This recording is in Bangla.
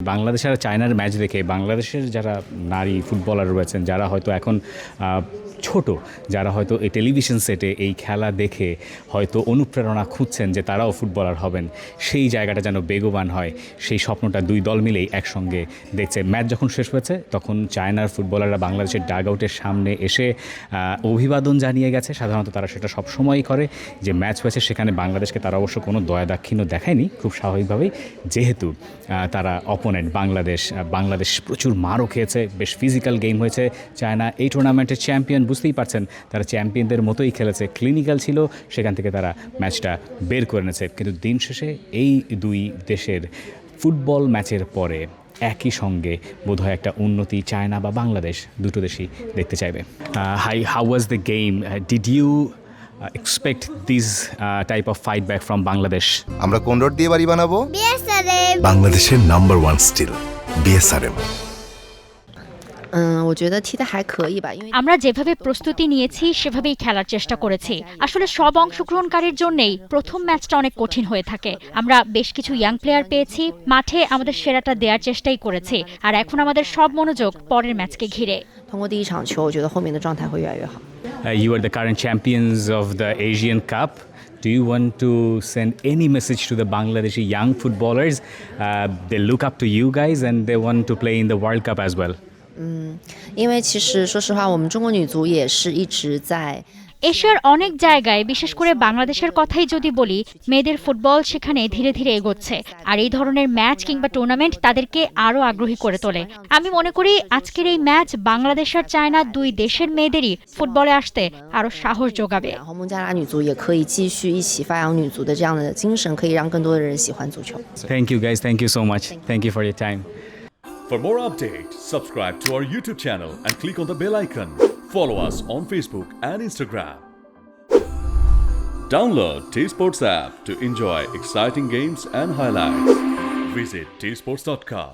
বাংলাদেশ আর চায়নার ম্যাচ দেখে বাংলাদেশের যারা নারী ফুটবলার রয়েছেন, যারা হয়তো এখন ছোট, যারা হয়তো এই টেলিভিশন সেটে এই খেলা দেখে হয়তো অনুপ্রেরণা খুঁজছেন যে তারাও ফুটবলার হবেন, সেই জায়গাটা যেন বেগবান হয়, সেই স্বপ্নটা দুই দল মিলেই একসঙ্গে দেখছে। ম্যাচ যখন শেষ হয়েছে তখন চায়নার ফুটবলাররা বাংলাদেশের ডাগ আউটের সামনে এসে অভিবাদন জানিয়ে গেছে। সাধারণত তারা সেটা সবসময়ই করে, যে ম্যাচ হয়েছে সেখানে বাংলাদেশকে তারা অবশ্য কোনো দয়া দাক্ষিণ্য দেখায়নি, খুব স্বাভাবিকভাবেই, যেহেতু তারা অপোনেন্ট বাংলাদেশ প্রচুর মারও খেয়েছে, বেশ ফিজিক্যাল গেম হয়েছে। চায়না এই টুর্নামেন্টের চ্যাম্পিয়ন, বুঝতেই পারছেন তারা চ্যাম্পিয়নদের মতোই খেলেছে, ক্লিনিক্যাল ছিল, সেখান থেকে তারা ম্যাচটা বের করে নিয়েছে। কিন্তু দিন শেষে এই দুই দেশের ফুটবল ম্যাচের পরে একই সঙ্গে বোধহয় একটা উন্নতি চায়না বা বাংলাদেশ দুটো দেশই দেখতে চাইবে। How was the game? Did you expect this type of fight back from Bangladesh? আমরা কোন রোড দিয়ে বাড়ি বানাবো? BSRM বাংলাদেশের নাম্বার 1 স্টিল BSRM। 我觉得踢得还可以吧，因为 আমরা যেভাবে প্রস্তুতি নিয়েছি সেভাবেই খেলার চেষ্টা করেছি। আসলে সব অংশগ্রহণকারীর জন্যই প্রথম ম্যাচটা অনেক কঠিন হয়ে থাকে। আমরা বেশ কিছু ইয়াং প্লেয়ার পেয়েছি, মাঠে আমাদের সেরাটা দেওয়ার চেষ্টাই করেছি, আর এখন আমাদের সব মনোযোগ পরের ম্যাচকে ঘিরে। 通过第一场球，我觉得后面的状态会越来越好。You are the current champions of the Asian Cup. Do you want to send any message to the Bangladeshi young footballers? They look up to you guys and they want to play in the World Cup as well. 因为其实说实话，我们中国女足也是一直在 এশিয়ার অনেক জায়গায়, বিশেষ করে বাংলাদেশের কথাই যদি বলি, মেয়েদের ফুটবল সেখানে ধীরে ধীরে এগোচ্ছে, আর এই ধরনের ম্যাচ কিংবা টুর্নামেন্ট তাদেরকে আরও আগ্রহী করে তোলে। আমি মনে করি আজকের এই ম্যাচ বাংলাদেশ আর চায়না দুই দেশের মেয়েদেরই ফুটবলে আসতে আরও সাহস যোগাবে। 然后孟加拉女足也可以继续一起发扬女足的这样的精神，可以让更多的人喜欢足球。 Thank you guys, thank you so much. Thank you for your time. For more updates, subscribe to our YouTube channel and click on the bell icon. Follow us on Facebook and Instagram. Download T-Sports app to enjoy exciting games and highlights. Visit tsports.com.